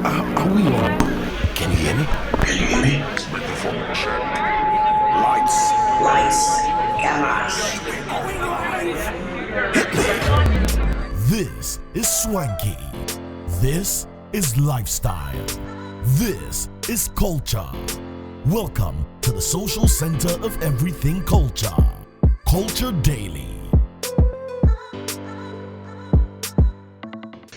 Are we on? Can you hear me? Can you hear me? Microphone check. Lights. Cameras. This is swanky. This is lifestyle. This is culture. Welcome to the social center of everything culture. Culture Daily.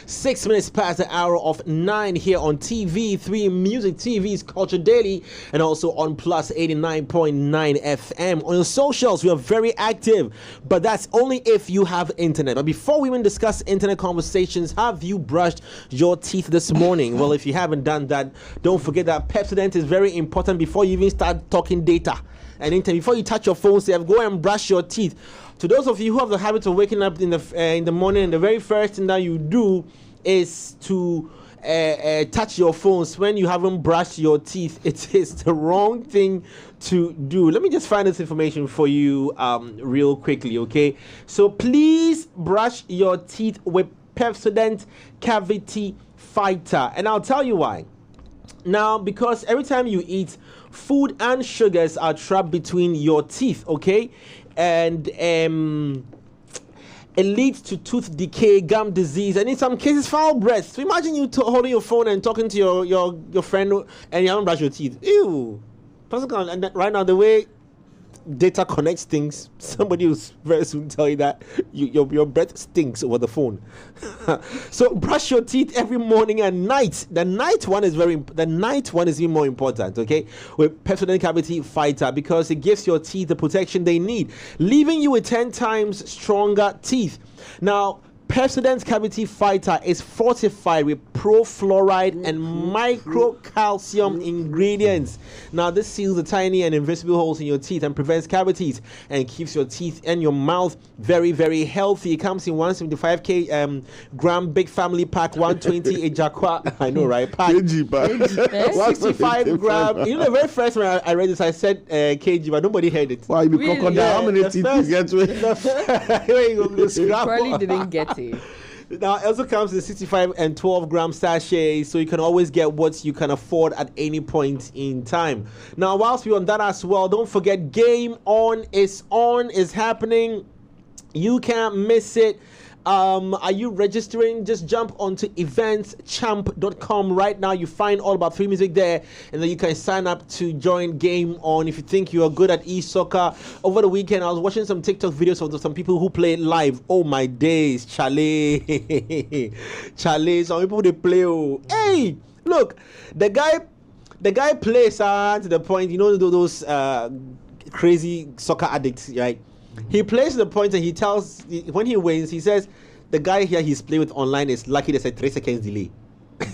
6 minutes past the hour of 9 here on TV3 Music TV's Culture Daily, and also on Plus 89.9 FM. On your socials, we are very active, but that's only if you have internet. But before we even discuss internet conversations, have you brushed your teeth this morning? Well, if you haven't done that, don't forget that Pepsodent is very important before you even start talking data and internet. Before you touch your phone, say, go and brush your teeth. To those of you who have the habit of waking up in the morning, and the very first thing that you do is to touch your phones when you haven't brushed your teeth, it is the wrong thing to do. Let me just find this information for you real quickly, okay? So please brush your teeth with Pepsodent Cavity Fighter, and I'll tell you why. Now, because every time you eat, food and sugars are trapped between your teeth, okay? And it leads to tooth decay, gum disease, and in some cases, foul breath. So imagine you holding your phone and talking to your friend and you haven't brushed your teeth. Ew. And right now, the way data connects things, somebody will very soon tell you that your breath stinks over the phone. So brush your teeth every morning and night. The night one is even more important, okay? With Pepsodent Cavity Fighter, because it gives your teeth the protection they need, leaving you with 10 times stronger teeth. Now, Pepsodent Cavity Fighter is fortified with pro-fluoride and micro-calcium ingredients. Now, this seals the tiny and invisible holes in your teeth and prevents cavities and keeps your teeth and your mouth very, very healthy. It comes in 175 gram big family pack, 120 ejacuate. I know, right? Pack. 165 gram. You know, the very first when I read this, I said kg, but nobody heard it. Why you be crocodile? Yeah, How many teeth you get with? Probably didn't get it. Now, it also comes in 65 and 12 gram sachets, so you can always get what you can afford at any point in time. Now, whilst we're on that as well, don't forget Game On is happening. You can't miss it. Are you registering? Just jump onto eventschamp.com right now. You find all about free music there, and then you can sign up to join Game On if you think you are good at e-soccer. Over the weekend, I was watching some TikTok videos of some people who play live. Oh my days, Chale. Chale, some people they play. Oh. Hey, look, the guy plays to the point, you know, those crazy soccer addicts, right? He plays the point and he tells, when he wins, he says, the guy here he's playing with online is lucky there's a 3 seconds delay.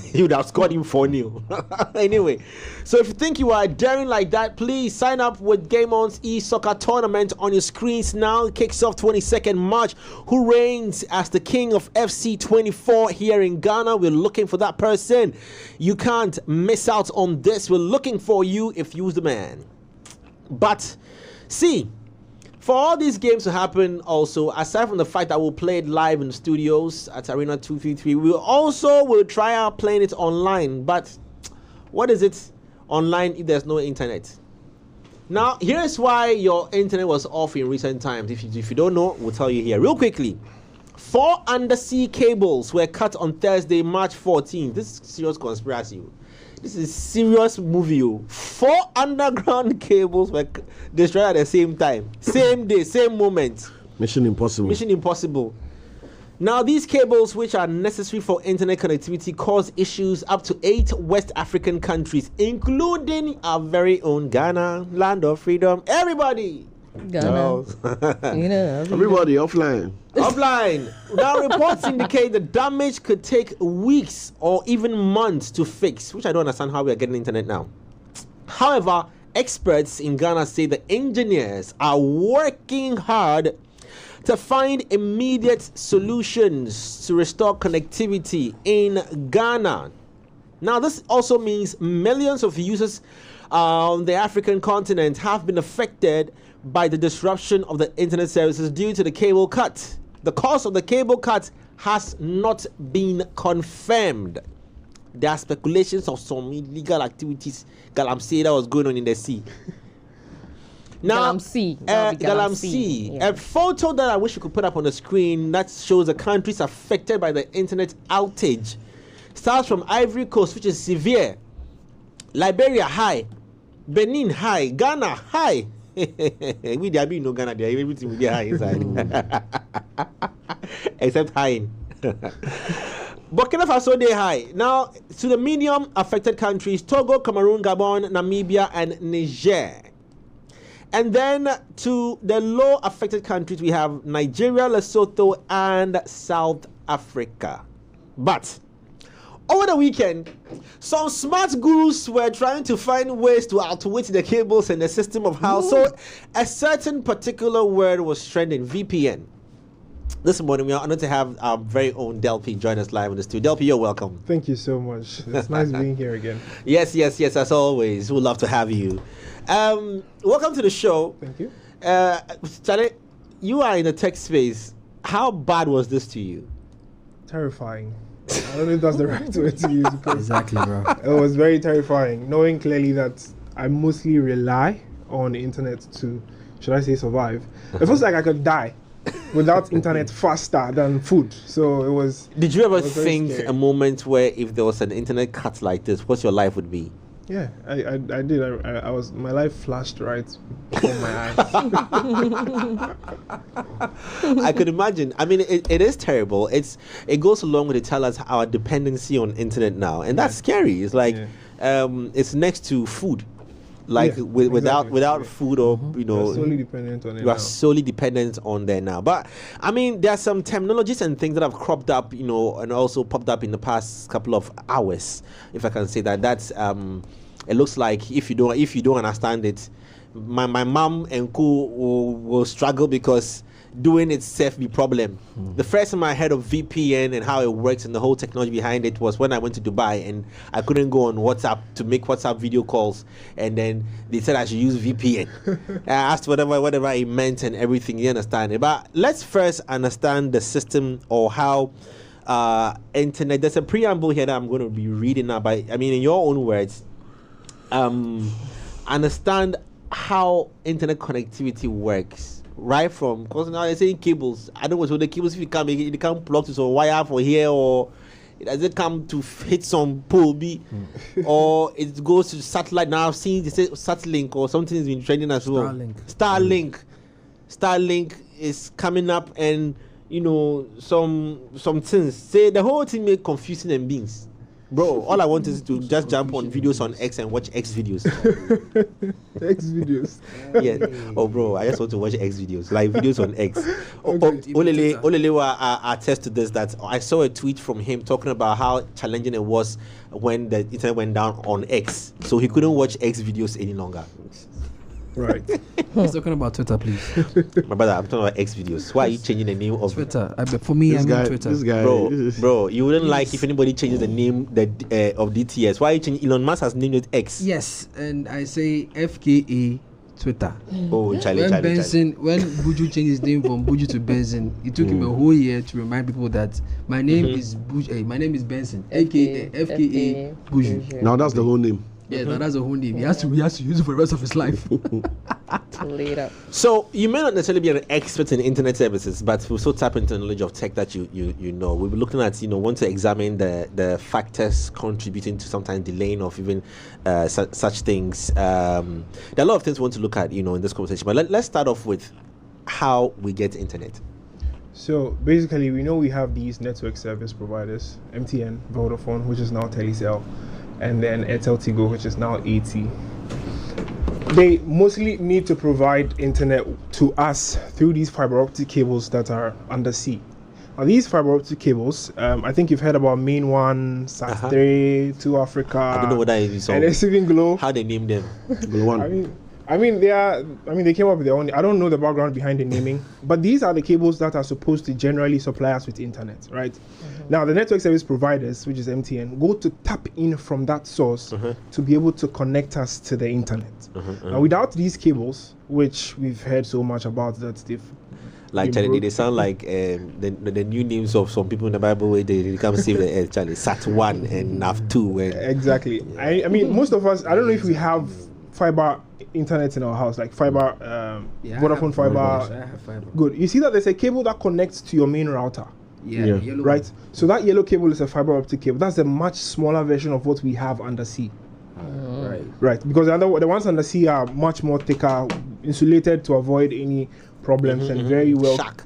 He would have scored him 4-0. Anyway, so if you think you are daring like that, please sign up with Game On's e-soccer tournament on your screens now. It kicks off 22nd March. Who reigns as the king of FC 24 here in Ghana? We're looking for that person. You can't miss out on this. We're looking for you if you're the man. But, see, for all these games to happen also, aside from the fact that we'll play it live in the studios at Arena 233, we'll try out playing it online. But what is it online if there's no internet? Now, here's why your internet was off in recent times. If you don't know, we'll tell you here. Real quickly, 4 undersea cables were cut on Thursday, March 14th. This is serious conspiracy. This is serious movie. 4 underground cables were destroyed at the same time. Same day, same moment. Mission Impossible. Now, these cables, which are necessary for internet connectivity, cause issues up to 8 West African countries, including our very own Ghana, land of freedom. Everybody! Ghana. Everybody offline. Now, reports indicate the damage could take weeks or even months to fix, which I don't understand how we are getting internet now. However, experts in Ghana say the engineers are working hard to find immediate solutions to restore connectivity in Ghana. Now, this also means millions of users on the African continent have been affected by the disruption of the internet services due to the cable cut. The cause of the cable cut has not been confirmed. there are speculations of some illegal activities, galamsey, that was going on in the sea. Now, galamsey. Yeah. A photo that I wish you could put up on the screen that shows the countries affected by the internet outage starts from Ivory Coast, which is severe, Liberia high, Benin high, Ghana high. We there be no Ghana there, everything will be high inside, except high. Burkina Faso they high. Now to the medium affected countries: Togo, Cameroon, Gabon, Namibia, and Niger. And then to the low affected countries, we have Nigeria, Lesotho, and South Africa. But over the weekend, some smart gurus were trying to find ways to outwit the cables and the system of how. So a certain particular word was trending: VPN. This morning, we are honored to have our very own Delpy join us live in the studio. Delpy, you're welcome. Thank you so much. It's nice being here again. Yes, as always. We'd love to have you. Welcome to the show. Thank you. Charlie, you are in the tech space. How bad was this to you? Terrifying. I don't know if that's the right word to use. Exactly, bro. It was very terrifying, knowing clearly that I mostly rely on the internet to, should I say, survive. It feels like I could die without internet faster than food. So it was. Did you ever think a moment where if there was an internet cut like this, what your life would be? Yeah, I did. I was, my life flashed right before my eyes. I could imagine. I mean, it is terrible. It goes along with it tell us our dependency on internet now, and that's scary. It's like it's next to food. Like without food or you're solely dependent on it. You are solely dependent on there now. But I mean, there are some terminologies and things that have cropped up, and also popped up in the past couple of hours, if I can say that. That's it looks like if you don't understand it, my mom and co will struggle because doing itself be problem. The first time I heard of VPN and how it works and the whole technology behind it was when I went to Dubai and I couldn't go on WhatsApp to make WhatsApp video calls, and then they said I should use VPN. I asked whatever it meant and everything. You understand it? But let's first understand the system or how internet. There's a preamble here that I'm going to be reading now. But I mean, in your own words, understand how internet connectivity works. Right from, because now they're saying cables. I don't know, so the cables, if you come, it can't plug to some wire for here, or does it come to hit some pole B, or it goes to satellite. Now I've seen they say Starlink or something has been trending as well. Starlink is coming up, and some things. Say the whole thing make confusing and beans. Bro, all I want is to just jump on videos on X and watch X videos. X videos. Yeah. Oh, bro, I just want to watch X videos, like videos on X. Olele will attest to this, that I saw a tweet from him talking about how challenging it was when the internet went down on X. So he couldn't watch X videos any longer. Right. He's talking about Twitter, please. My brother, I'm talking about X videos. Why are you changing the name of Twitter? For me, I mean Twitter. This guy, bro, you wouldn't like if anybody changes the name of DTS. Why are you changing? Elon Musk has named it X. Yes, and I say FKA Twitter. Oh, Charlie. When Buju changed his name from Buju to Benson, it took him a whole year to remind people that my name is Buju. My name is Benson, aka FKA Buju. Now that's the whole name. Yeah, that's a whole name. He has to use it for the rest of his life. So you may not necessarily be an expert in internet services, but we'll still tap into the knowledge of tech that you know. We'll be looking at want to examine the factors contributing to sometimes delaying of even such things. There are a lot of things we want to look at in this conversation. But let's start off with how we get internet. So basically, we know we have these network service providers: MTN, Vodafone, which is now Telecel, and then Airtel Tigo, which is now AT. They mostly need to provide internet to us through these fiber optic cables that are undersea. Now these fiber optic cables, I think you've heard about Main One, Sat3, to Africa. I don't know what that is. And it's even Glow. How they name them? Glow One. I mean, they came up with their own. I don't know the background behind the naming, but these are the cables that are supposed to generally supply us with internet, right? Now, the network service providers, which is MTN, go to tap in from that source to be able to connect us to the internet. Now, without these cables, which we've heard so much about, that they've Like Charlie, they sound like the new names of some people in the Bible where they come save the earth. Charlie, Sat 1 and Nav 2. Exactly. I mean, most of us, I don't know if we have fiber internet in our house, like fiber, Vodafone fiber. I have fiber. Good. You see that there's a cable that connects to your main router. Yeah. Yellow Right. one. So that yellow cable is a fiber optic cable. That's a much smaller version of what we have undersea. Right. Right. Because the ones undersea are much more thicker, insulated to avoid any problems and very well. Shock.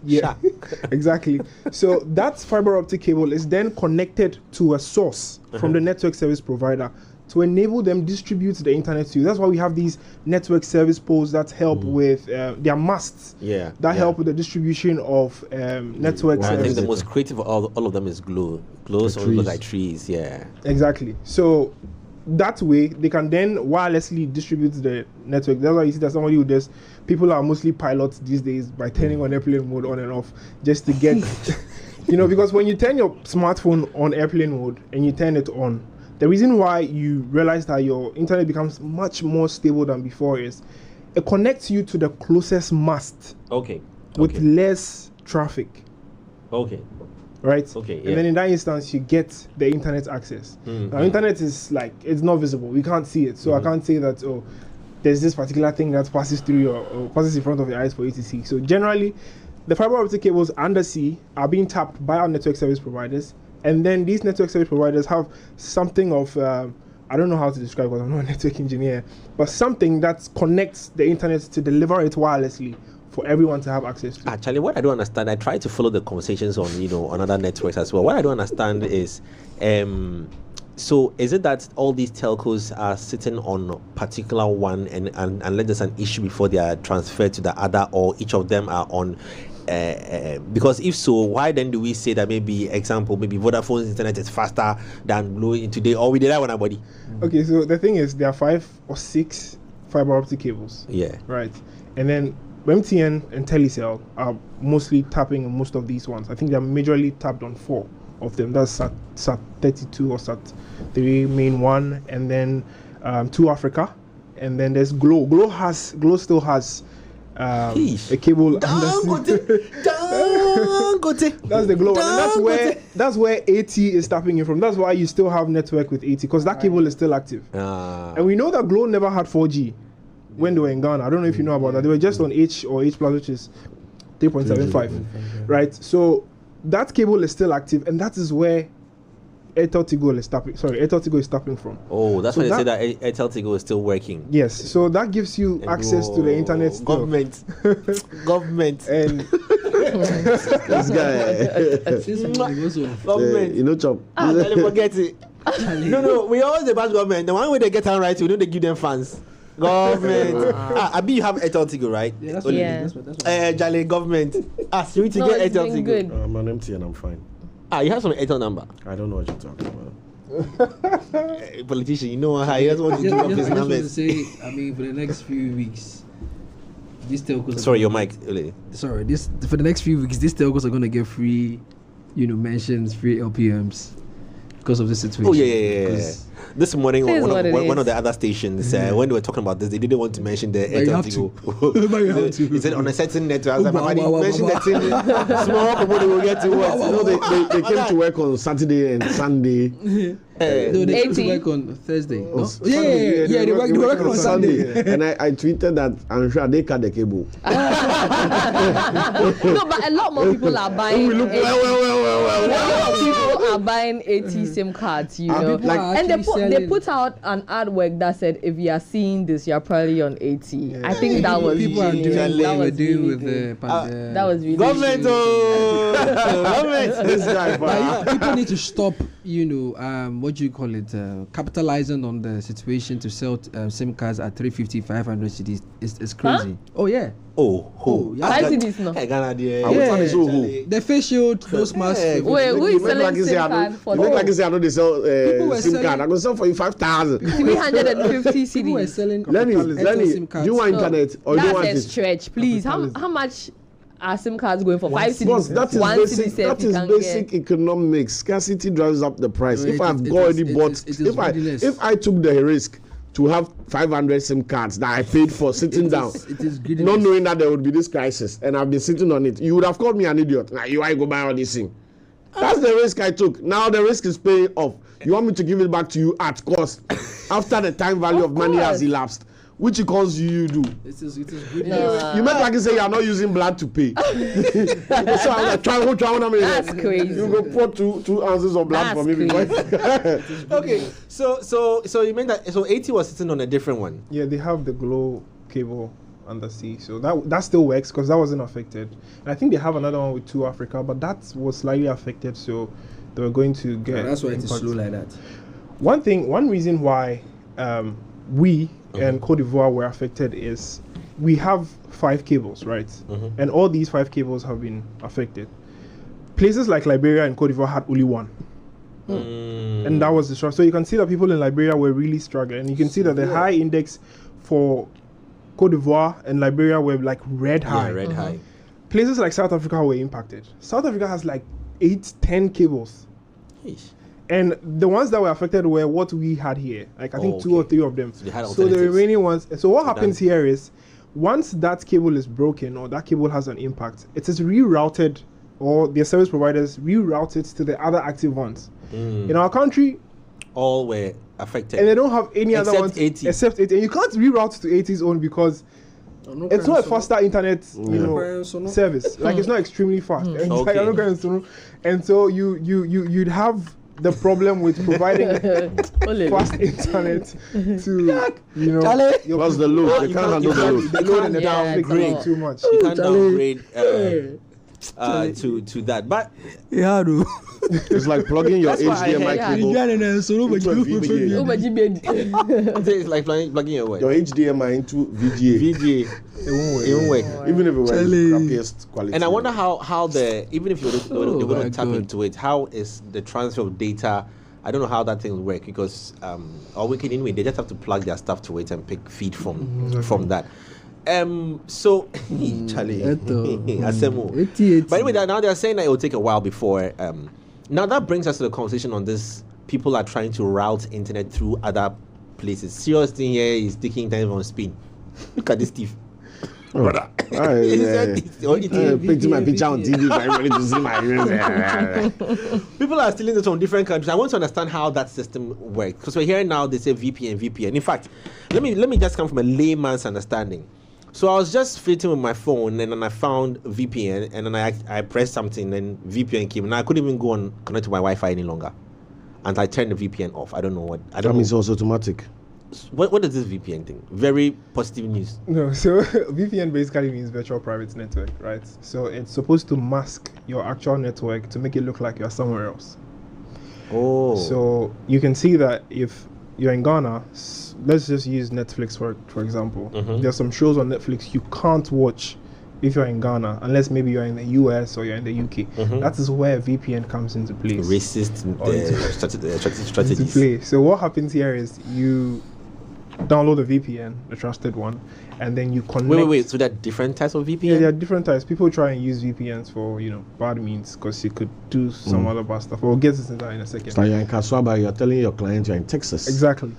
Exactly. So that fiber optic cable is then connected to a source from the network service provider to enable them distribute the internet to you. That's why we have these network service poles that help with their masts. That help with the distribution of network I think service. the most creative of all of them is Glow. Glows all look like trees. Yeah. Exactly. So that way they can then wirelessly distribute the network. That's why you see that somebody who does, people are mostly pilots these days by turning on airplane mode on and off just to get because when you turn your smartphone on airplane mode and you turn it on, the reason why you realize that your internet becomes much more stable than before is it connects you to the closest mast with less traffic. Right? Okay, And then in that instance, you get the internet access. Now, internet is like, it's not visible. We can't see it. So I can't say that, there's this particular thing that passes through or passes in front of your eyes for you to see. So generally, the fiber optic cables undersea are being tapped by our network service providers. And then these network service providers have something of, I don't know how to describe because I'm not a network engineer, but something that connects the internet to deliver it wirelessly for everyone to have access to. Actually, what I don't understand, I try to follow the conversations on on other networks as well. What I don't understand is, so is it that all these telcos are sitting on a particular one and unless there's an issue before they are transferred to the other, or each of them are on? Because if so, why then do we say that maybe Vodafone's internet is faster than Glo in today, or we did that one body? Okay, so the thing is, there are 5 or 6 fiber optic cables. Yeah. Right. And then MTN and Telecel are mostly tapping on most of these ones. I think they're majorly tapped on 4 of them. That's Sat 32 or Sat 3 main one, and then 2 Africa, and then there's Glo. Glo still has a cable. That's the Glo one. And that's where AT is tapping in from. That's why you still have network with AT, because that cable is still active. And we know that Glo never had 4G when they were in Ghana. I don't know if you know about that. They were just on H or H+, which is 3.75, right? So that cable is still active, and that is where Airtel Tigo is tapping from. Oh, that's why they say that Airtel Tigo is still working. Yes, so that gives you access to the internet still. Government. And This guy. Government. Chop. Forget it. No, we always about government. The one way they get on right, we know they give them funds. Government. Abi, you have Airtel Tigo, right? Yeah, that's what Jale, government. So we to get Airtel Tigo. I'm on MTN, I'm fine. You have some Airtel number. I don't know what you're talking about. Politician, you know how he doesn't want to give up his I just want to numbers. say, I mean, for the next few weeks, these telcos. Sorry, your mic. Sorry, for the next few weeks, these telcos are going to get free, mentions, free LPMs because of this situation. Oh yeah. This morning, one of the other stations, when they were talking about this, they didn't want to mention the Airtel Tigo. He said on a certain network, I was like, mention that thing. Small people will get to what? They came to work on Saturday and Sunday. No, they came to work on Thursday. No? Yeah, they work on Sunday. And I tweeted that I'm sure they cut the cable. No, but a lot more people are buying. Well. A lot of people are buying AT SIM cards, and they put out an artwork that said, if you are seeing this, you are probably on AT. Yeah. I think that was people are doing with the that was really government. Government. This guy. People need to stop. What do you call it? Capitalizing on the situation to sell SIM cards at 350, 500 cedis. It's crazy. Huh? Oh yeah. Oh. Yeah. 5 cedis no. The face shield, those masks. Wait, who is selling SIM card for? You look like you say I know they sell SIM card. I'm gonna sell for you 5,000. 350 cedis. People were selling. Lenny, do you want internet or you want it? That's a stretch, please. How much are SIM cards going for? 5 cedis. That is basic economics. Scarcity drives up the price. If I've already bought, if I took the risk to have 500 SIM cards that I paid for sitting down, not knowing that there would be this crisis, and I've been sitting on it. You would have called me an idiot. Like, you go buy all this thing. That's the risk I took. Now the risk is paying off. You want me to give it back to you at cost after the time value of money has elapsed. Which calls you do. It is good. You might like to say you are not using blood to pay. So I'm like, that's crazy. You go pour two ounces of blood for me. Okay, so you meant that so 80 was sitting on a different one. Yeah, they have the glow cable undersea, so that still works because that wasn't affected. And I think they have another one with 2 Africa, but that was slightly affected, so they were going to get. That's why it is slow like that. One reason why we and Cote d'Ivoire were affected is we have 5 cables, right? And all these 5 cables have been affected. Places like Liberia and Cote d'Ivoire had only one. And that was the struggle. So you can see that people in Liberia were really struggling. And you can see that the high index for Cote d'Ivoire and Liberia were like red high. Red high. Places like South Africa were impacted. South Africa has like 8-10 cables. Yeesh. And the ones that were affected were what we had here. Like I think 2 or 3 of them. So the remaining ones. So what happens here is once that cable is broken or that cable has an impact, it is rerouted, or the service providers reroute it to the other active ones. In our country, all were affected. And they don't have any other ones 80. except 80. And you can't reroute to 80's own because it's not a faster internet service. Like it's not extremely fast. And, and so you'd have the problem with providing fast internet to what's the load? They can't handle the load. The load and the downgrade too much. You can't downgrade to that. But yeah, it's like plugging your HDMI cable into a VGA. It's like plugging your what? Your HDMI into VGA. It won't work. Even if it were the crappiest quality. And I wonder how even if you're going to tap into it, how is the transfer of data? I don't know how that thing will work because or we can anyway. They just have to plug their stuff to it and pick feed from that. So Charlie, Asemo. But anyway, now they're saying that it will take a while before. Now that brings us to the conversation on this. People are trying to route internet through other places. Serious thing here is taking time on Spain. Look at this thief. Brother, picture my picture on TV. I'm ready to see my. People are stealing this from different countries. I want to understand how that system works because we're hearing now they say VPN. In fact, let me just come from a layman's understanding. So I was just fiddling with my phone and then I found VPN and then I pressed something and VPN came and I couldn't even go and connect to my Wi-Fi any longer. And I turned the VPN off. I don't know what. I don't know. It's also automatic. What is this VPN thing? Very positive news. No, so VPN basically means virtual private network, right? So it's supposed to mask your actual network to make it look like you're somewhere else. Oh. So you can see that if you're in Ghana, let's just use Netflix for example. There's some shows on Netflix you can't watch if you're in Ghana, unless maybe you're in the US or you're in the UK. That is where VPN comes into place. Racist strategies. Into play. So what happens here is you download a VPN, the trusted one, and then you connect. Wait. So there are different types of VPN? Yeah, there are different types. People try and use VPNs for bad means because you could do some other bad stuff. We'll get into that in a second. So you're in Kaswaba, you're telling your client you're in Texas. Exactly.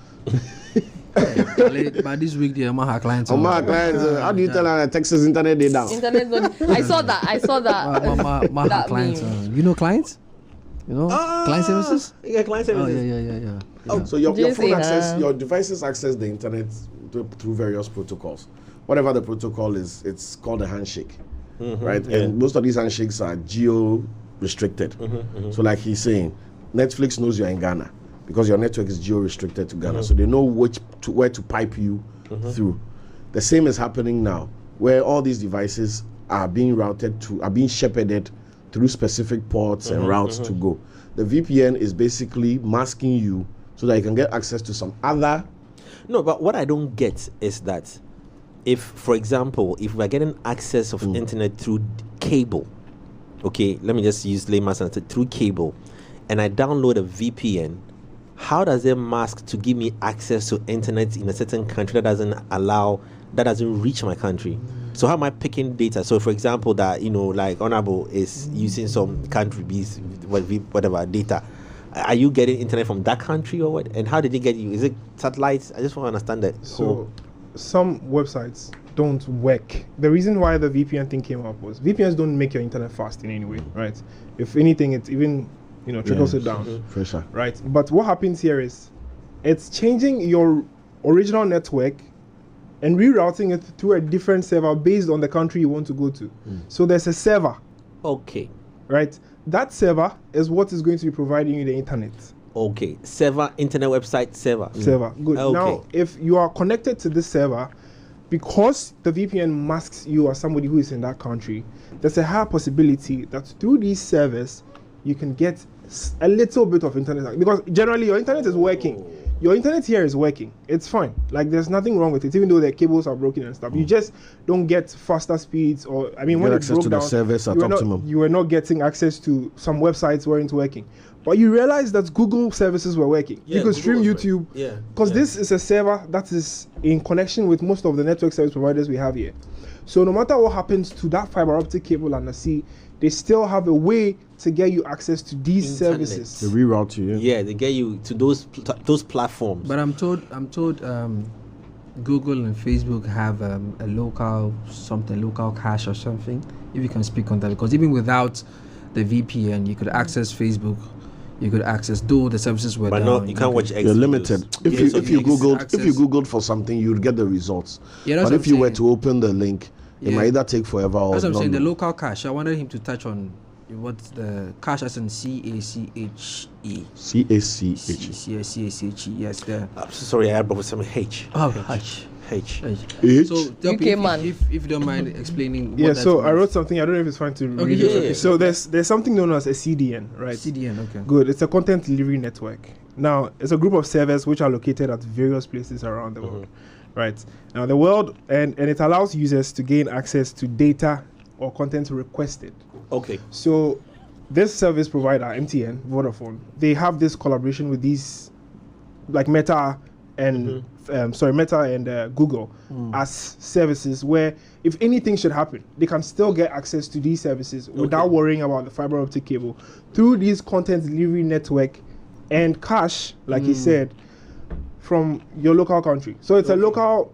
But this week the Omaha clients. How do you tell her Texas internet they down? I saw that. Omaha clients. You know clients? Client services? Yeah, client services. Yeah. Oh, so your phone access, your devices access the internet through various protocols. Whatever the protocol is, it's called a handshake, right? Yeah. And most of these handshakes are geo-restricted. So like he's saying, Netflix knows you're in Ghana because your network is geo-restricted to Ghana. So they know where to pipe you through. The same is happening now, where all these devices are being shepherded through specific ports and routes to go. The VPN is basically masking you so that you can get access to some other. No, but what I don't get is that if, for example, if we're getting access of internet through cable, okay, let me just use layman's terms, through cable, and I download a VPN, how does it mask to give me access to internet in a certain country that doesn't reach my country? So how am I picking data? So for example, that like Honorable is using some country whatever data, Are you getting internet from that country or what? And how did they get you? Is it satellites? I just want to understand that. So, some websites don't work. The reason why the VPN thing came up was VPNs don't make your internet fast in any way, right? If anything, it's even trickles it down. For sure. Right. But what happens here is it's changing your original network and rerouting it to a different server based on the country you want to go to. So there's a server. Okay. Right. That server is what is going to be providing you the internet. Okay. Server, internet website, server. Server. Good. Okay. Now, if you are connected to this server, because the VPN masks you as somebody who is in that country, there's a high possibility that through these servers, you can get a little bit of internet. Because generally, your internet is working. Your internet here is working. It's fine. Like, there's nothing wrong with it, even though the cables are broken and stuff. You just don't get faster speeds, or when it broke down, the service at optimum. You were not getting access to some websites weren't working. But you realize that Google services were working. Yeah, you could Google stream was YouTube. Yeah. Because this is a server that is in connection with most of the network service providers we have here. So no matter what happens to that fiber optic cable undersea, they still have a way to get you access to these Internet. services. They reroute you. Yeah, they get you to those platforms. But I'm told Google and Facebook have a local cache or something. If you can speak on that, because even without the VPN, you could access Facebook. You could access, though the services were down. But no, you can't watch X You're videos. limited. If you googled for something, you'd get the results. Yeah, but if you were to open the link, it might either take forever or that's what I'm not. saying. The local cache. I wanted him to touch on what's the cache as in CACHE. CACHE. Yes, there. I'm so sorry, I had with some H. Oh, H. H. So UK man. If you don't mind explaining. Yeah, what that so means. I wrote something. I don't know if it's fine to read yeah, it. yeah. So there's something known as a CDN, right? CDN, okay. Good. It's a content delivery network. Now, it's a group of servers which are located at various places around the world, right? Now, the world, and it allows users to gain access to data or content requested. Okay. So, this service provider, MTN, Vodafone, they have this collaboration with these, like Meta and Google as services where if anything should happen, they can still get access to these services without worrying about the fiber optic cable through these content delivery network and cache, like he said, from your local country. So it's a local,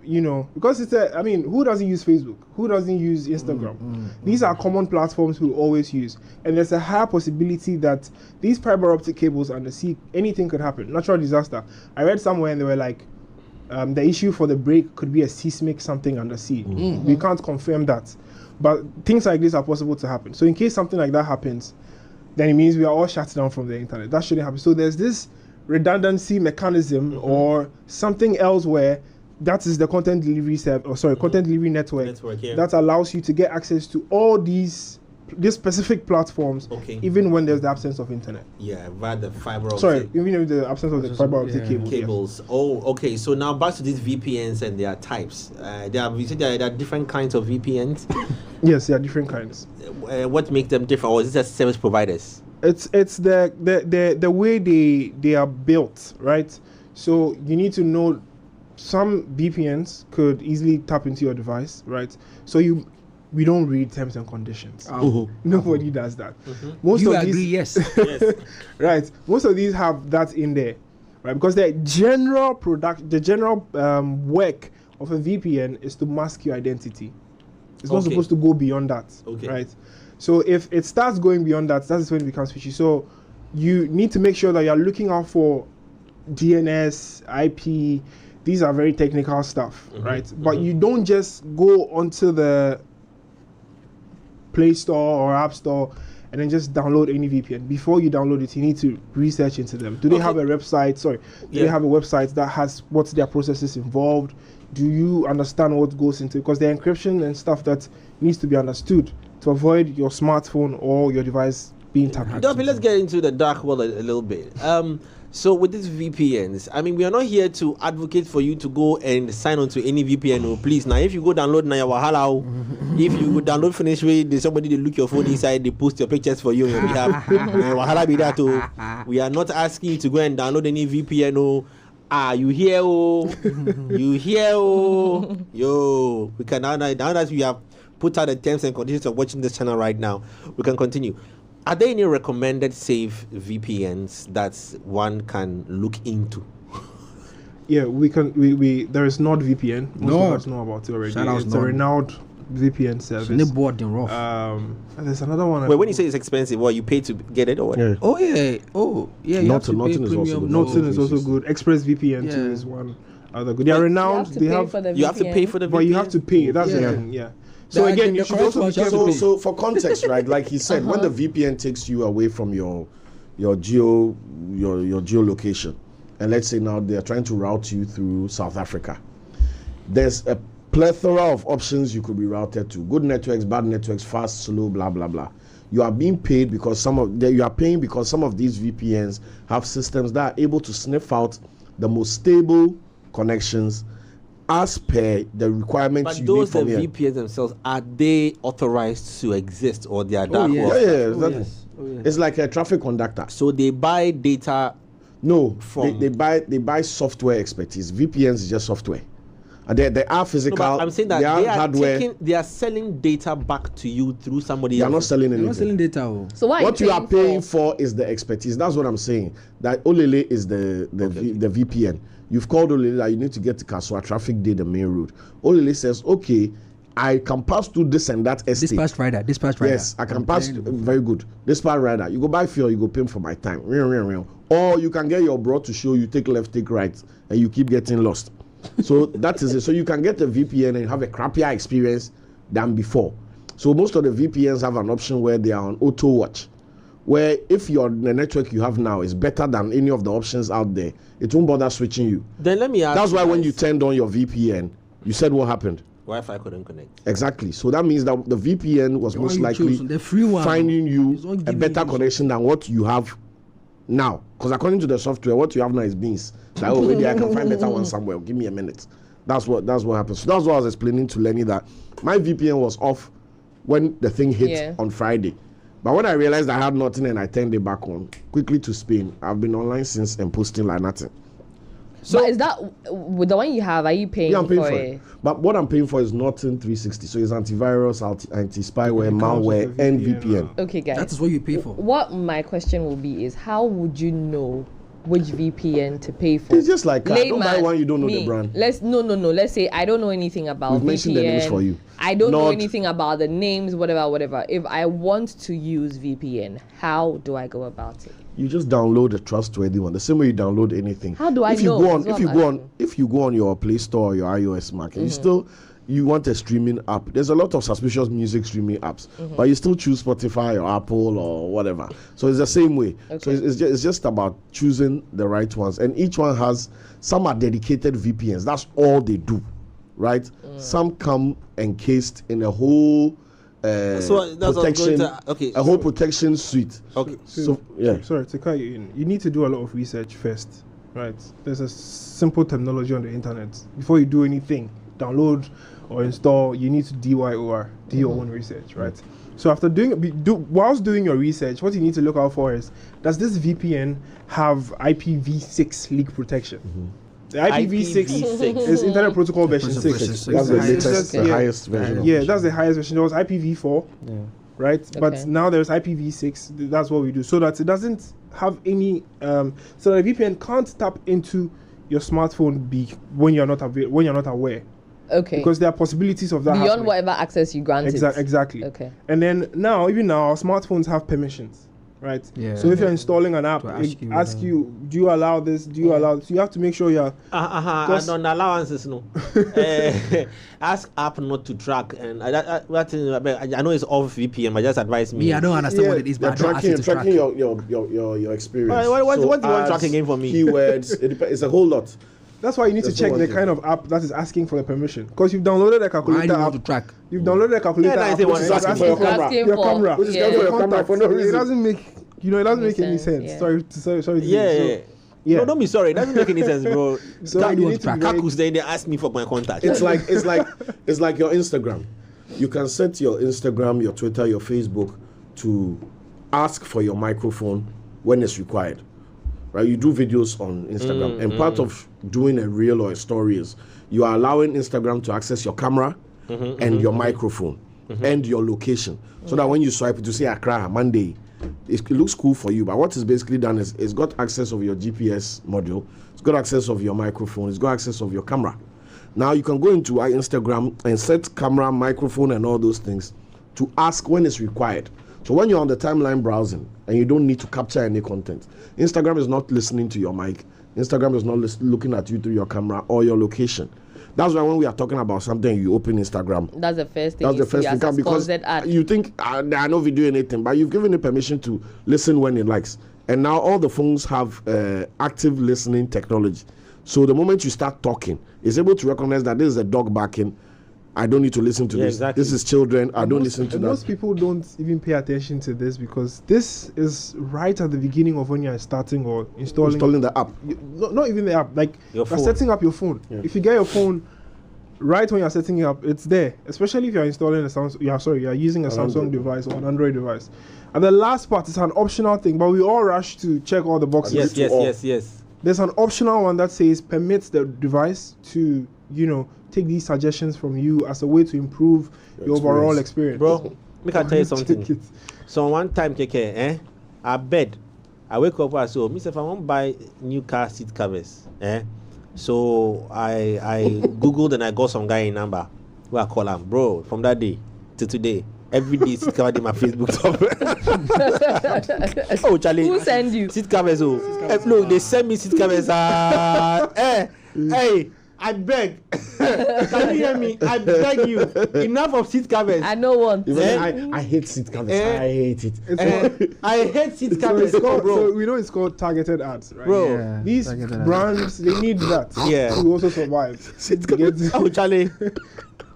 because who doesn't use Facebook? Who doesn't use Instagram? These are common platforms we always use. And there's a high possibility that these fiber optic cables undersea, anything could happen. Natural disaster. I read somewhere and they were like, the issue for the break could be a seismic something undersea. We can't confirm that. But things like this are possible to happen. So in case something like that happens, then it means we are all shut down from the internet. That shouldn't happen. So there's this redundancy mechanism or something else where that is the content delivery content delivery network that allows you to get access to all these specific platforms, even when there's the absence of internet. Yeah, via the fiber optic. Even with the absence of the fiber optic cables. Yes. Oh, okay. So now back to these VPNs and their types. There are different kinds of VPNs. Yes, there are different kinds. What makes them different, or is it just service providers? It's the way they are built, right? So you need to know some VPNs could easily tap into your device, right? So we don't read terms and conditions. Nobody does that. Most you of agree? These, yes. Right. Most of these have that in there, right? Because the general work of a VPN is to mask your identity. It's not supposed to go beyond that, right? So if it starts going beyond that, that's when it becomes fishy. So you need to make sure that you're looking out for DNS, IP. These are very technical stuff, right? But you don't just go onto the Play Store or App Store and then just download any VPN. Before you download it, you need to research into them. Do they have a website? Do they have a website that has what's their processes involved? Do you understand what goes into it? Because the encryption and stuff that needs to be understood to avoid your smartphone or your device being tapped. Delpy, let's get into the dark world a little bit. So with these VPNs, we are not here to advocate for you to go and sign on to any VPN. Oh, please. Now, if you go download Naya Wahala, if you go download finish way, there's somebody they look your phone inside, they post your pictures for you on your behalf. Wahala be that too. We are not asking you to go and download any VPN. Oh, you hear? Oh, you hear? Oh, yo. We can now that we have put out the terms and conditions of watching this channel right now, we can continue. Are there any recommended safe VPNs that one can look into? Yeah, we can. We there is NordVPN. Most of us know about it already. It's a renowned VPN service. There's another one. Wait, when you say it's expensive, what you pay to get it or what? Yeah. Oh yeah. Norton is also good. Norton is also good. ExpressVPN too is one other good. They are renowned. You have to pay for the VPN. But you have to pay. That's the thing. Yeah. So again, you should also be careful. So for context, right? Like he said, when the VPN takes you away from your geolocation, and let's say now they're trying to route you through South Africa, there's a plethora of options you could be routed to. Good networks, bad networks, fast, slow, blah blah blah. You are being paid because some of these VPNs have systems that are able to sniff out the most stable connections as per the requirements you need from here. But those VPNs themselves, are they authorized to exist, or they are dark? It's like a traffic conductor. So they buy data. No, they buy software expertise. VPNs is just software. And they are physical. No, I'm saying that they are selling data back to you through somebody else. They're not selling anything. They're not selling data. So what you are paying for is the expertise. That's what I'm saying. That Olele is the VPN. You've called Olele that you need to get to Kaswa, traffic day, the main route. Olele says, okay, I can pass through this and that estate. Dispatch rider. Yes, I can pass. Very good. Dispatch rider. You go buy fuel, you go pay for my time. Or you can get your bro to show you take left, take right, and you keep getting lost. So that is it. So you can get a VPN and have a crappier experience than before. So most of the VPNs have an option where they are on auto watch, where if the network you have now is better than any of the options out there, it won't bother switching you. Then let me ask. That's why when you turned on your VPN, you said what happened? Wi-Fi couldn't connect. Exactly. So that means that the VPN was most likely finding you a better connection than what you have now. Because according to the software, what you have now is beans. Like, oh, maybe I can find better one somewhere. Give me a minute. That's what happens. So that's what I was explaining to Lenny, that my VPN was off when the thing hit on Friday. But when I realized I had nothing and I turned it back on, quickly to Spain, I've been online since and posting like nothing. So is that with the one you have? Are you paying? Yeah, I'm paying for it. But what I'm paying for is Norton 360. So it's antivirus, anti-spyware, malware, and VPN. Okay, guys. That is what you pay for. What my question will be is, how would you know which VPN to pay for? It's just like don't buy one you don't know the brand. Let's say I don't know anything about We've mentioned the names for you. I don't know anything about the names, whatever. If I want to use VPN, how do I go about it? You just download a trustworthy one. The same way you download anything. How do I know? If you go on your Play Store or your iOS market, you want a streaming app. There's a lot of suspicious music streaming apps, but you still choose Spotify or Apple or whatever. So it's the same way. Okay. So it's just about choosing the right ones, and each one has, some are dedicated VPNs. That's all they do, right? Some come encased in a whole protection, a whole protection suite. Okay. So sorry to cut you in. You need to do a lot of research first, right? There's a simple terminology on the internet. Before you do anything, download or install, you need to do your own research, right? So after whilst doing your research, what you need to look out for is, does this VPN have IPv6 leak protection? The IPv6 is Internet Protocol version 6. That's the latest, the highest version. Yeah, that's the highest version. There was IPv4, right? Okay. But now there's IPv6. That's what we do, so that it doesn't have any. So the VPN can't tap into your smartphone when you're not aware. Okay. Because there are possibilities of that beyond happening. Whatever access you grant. Exactly. Okay. And then even now, our smartphones have permissions, right? Yeah. So if you're installing an app, it asks you, do you allow this? Do you allow this? So you have to make sure you're. And on allowances, no. Ask app not to track, and I know it's off VPN, but just advise me. I don't understand what it is, but tracking your experience. What do you want tracking in for me? Keywords. It's a whole lot. That's why you need to check the kind of app that is asking for the permission. Because you've downloaded a calculator app. To track. You've downloaded a calculator app. Which is asking for your camera. Which is asking for your camera for no reason. It doesn't make any sense. Yeah. Sorry. No, don't be sorry. It doesn't make any sense, bro. So you need to Kaku's there, they ask me for my contact. It's like your Instagram. You can set your Instagram, your Twitter, your Facebook to ask for your microphone when it's required. Right? You do videos on Instagram, and part of doing a reel or a story is you are allowing Instagram to access your camera and your microphone and your location, so that when you swipe it, you say Accra Monday, it looks cool for you, but what it's basically done is it's got access of your GPS module, it's got access of your microphone, it's got access of your camera. Now you can go into Instagram and set camera, microphone, and all those things to ask when it's required. So when you're on the timeline browsing and you don't need to capture any content, Instagram is not listening to your mic. Instagram is not looking at you through your camera or your location. That's why when we are talking about something, you open Instagram. That's the first thing. That's the first thing, because you think there are no video anything, but you've given it permission to listen when it likes. And now all the phones have active listening technology. So the moment you start talking, it's able to recognize that this is a dog barking. I don't need to listen to this. Exactly. This is children. I don't listen to that. Most people don't even pay attention to this because this is right at the beginning of when you're starting or installing the app. Not even the app. Like you're setting up your phone. Yeah. If you get your phone right when you're setting it up, it's there. Especially if you're installing you're using a Samsung device or an Android device. And the last part is an optional thing, but we all rush to check all the boxes. Yes. There's an optional one that says permits the device to, take these suggestions from you as a way to improve your overall experience. Bro, me can tell you something. So one time, I bed, I wake up and say, if I want to buy new car seat covers, so I Googled and I got some guy in number where I call him, bro, from that day to today. Every day seat cover in my Facebook top. Oh, Charlie. Who send you? Seat covers. Look, they send me seat covers. Hey, I beg. Can you hear me? I beg you. Enough of seat covers. I know one. I hate seat covers. I hate it. I hate seat covers. Bro. So we know it's called targeted ads, right? Bro, Yeah, these brands, they need that to also survive. Oh, Charlie.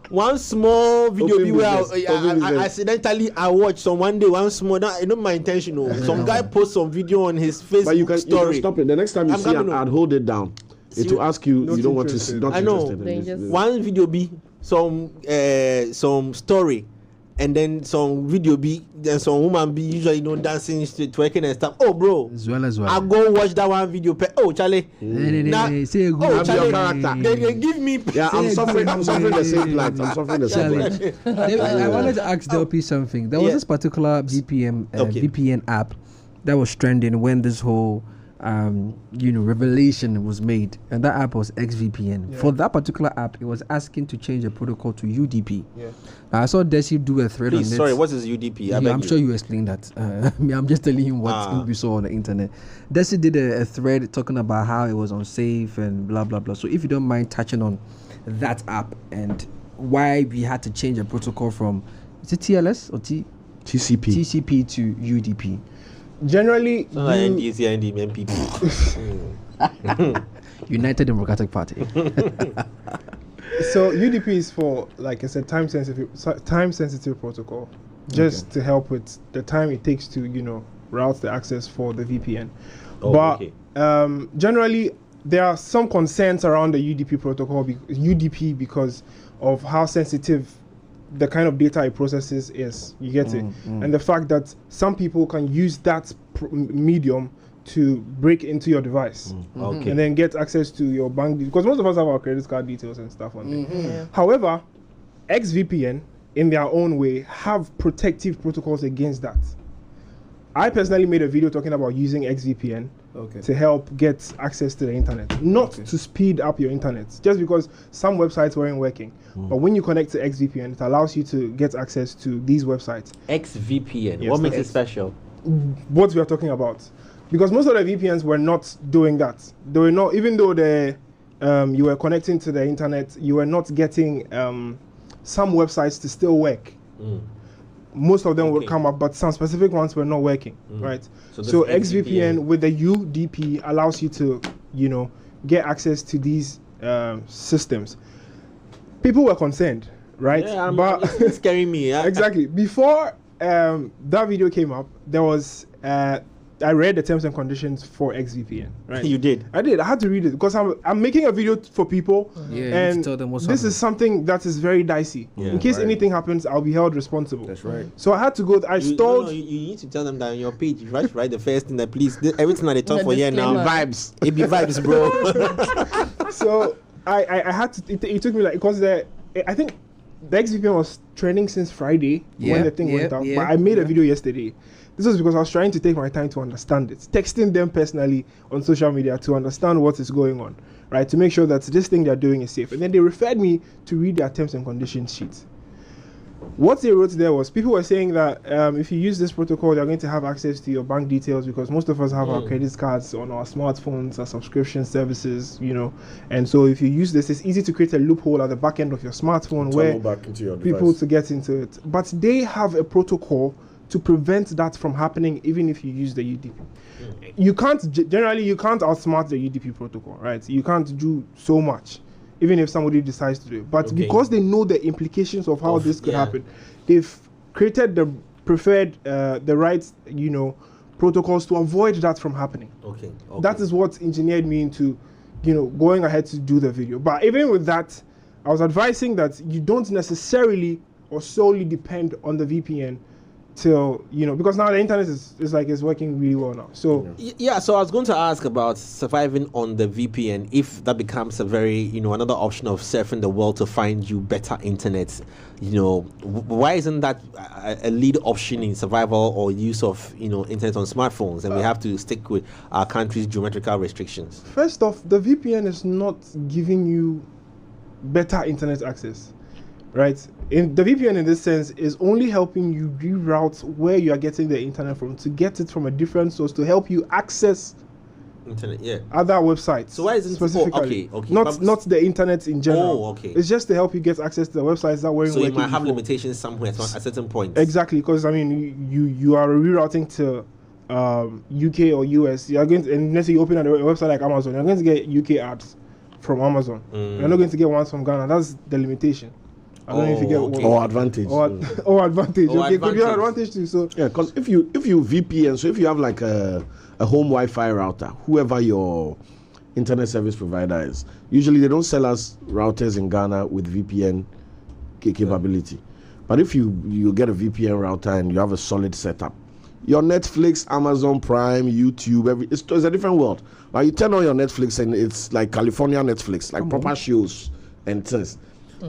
One small video where I accidentally watched some one day, one small, not my intention. Some guy post some video on his Facebook but you can story. Stop it. The next time you see an ad, hold it down. It will ask you, you don't want to see. Not I know. interested. One video be some story, and then some video be, then some woman be usually dancing, twerking and stuff. Oh, bro. As well. I go watch that one video. Oh, Charlie. Now, say a good Charlie. They give me. Yeah, I'm suffering the same plight. I wanted to ask Delpy something. There was this particular VPN app that was trending when this whole revelation was made, and that app was XVPN. For that particular app, it was asking to change the protocol to UDP. Now, I saw Desi do a thread on it. Sorry, what is UDP? I'm sure you explained that. I'm just telling him what we saw on the internet. Desi did a thread talking about how it was unsafe and blah blah blah. So if you don't mind touching on that app and why we had to change the protocol from, is it TLS or TCP to UDP? Generally, NDC and the MPP. United Democratic Party. So UDP is for, like I said, time sensitive protocol, just to help with the time it takes to route the access for the VPN. Generally, there are some concerns around the UDP protocol, because of how sensitive the kind of data it processes is. You get it? And the fact that some people can use that medium to break into your device and then get access to your bank, because most of us have our credit card details and stuff on there. However, XVPN in their own way have protective protocols against that. I personally made a video talking about using XVPN to help get access to the internet, not to speed up your internet, just because some websites weren't working. But when you connect to XVPN, it allows you to get access to these websites. XVPN, what makes it special? What we are talking about, because most of the VPNs were not doing that. They were not, even though you were connecting to the internet, you were not getting some websites to still work. Most of them would come up, but some specific ones were not working, right? So XVPN with the UDP allows you to, get access to these systems. People were concerned, right? Yeah, but it's scaring me. Exactly. Before that video came up, there was I read the terms and conditions for XVPN. Right? You did? I did. I had to read it because I'm making a video for people, and tell them what's this is something that is very dicey. In case anything happens, I'll be held responsible. That's right. So I had to go. You need to tell them that on your page, you write the first thing that please. Everything that they talk for here now, vibes. It be vibes, bro. So I had to. It took me because I think the XVPN was trending since Friday when the thing went up. But I made a video yesterday. This was because I was trying to take my time to understand it, texting them personally on social media to understand what is going on, right? To make sure that this thing they're doing is safe. And then they referred me to read their terms and conditions sheet. What they wrote there was people were saying that if you use this protocol, you're going to have access to your bank details, because most of us have our credit cards on our smartphones, our subscription services, you know. And so if you use this, it's easy to create a loophole at the back end of your smartphone where back into your people device. to get into it. But they have a protocol to prevent that from happening, even if you use the UDP. You can't, generally, you can't outsmart the UDP protocol, right? You can't do so much, even if somebody decides to do it. But because they know the implications of how this could happen, they've created the preferred, the right, you know, protocols to avoid that from happening. Okay. That is what engineered me into, you know, going ahead to do the video. But even with that, I was advising that you don't necessarily or solely depend on the VPN till, you know, because now the internet is working really well now. So yeah, so I was going to ask about surviving on the VPN, if that becomes a very, you know, another option of surfing the world to find you better internet. You know, why isn't that a lead option in survival or use of, you know, internet on smartphones, and we have to stick with our country's geometrical restrictions? First off, the VPN is not giving you better internet access, right? In the VPN, in this sense, is only helping you reroute where you are getting the internet from to get it from a different source to help you access internet, other websites. So why isn't specifically? Okay. Not the internet in general. Oh, okay. It's just to help you get access to the websites that weren't so you working might have before. limitations somewhere at a certain point. Exactly, because I mean, you are rerouting to UK or US. You're going to, and let's say you open a website like Amazon, you're going to get UK ads from Amazon. You're not going to get ones from Ghana. That's the limitation. I don't know if you get one. Or advantage. Or advantage. Okay, could be an advantage too. So yeah, because if you VPN, so if you have like a home Wi-Fi router, whoever your internet service provider is, usually they don't sell us routers in Ghana with VPN capability. But if you get a VPN router and you have a solid setup, your Netflix, Amazon Prime, YouTube, it's a different world. Like you turn on your Netflix and it's like California Netflix, like proper shows and things.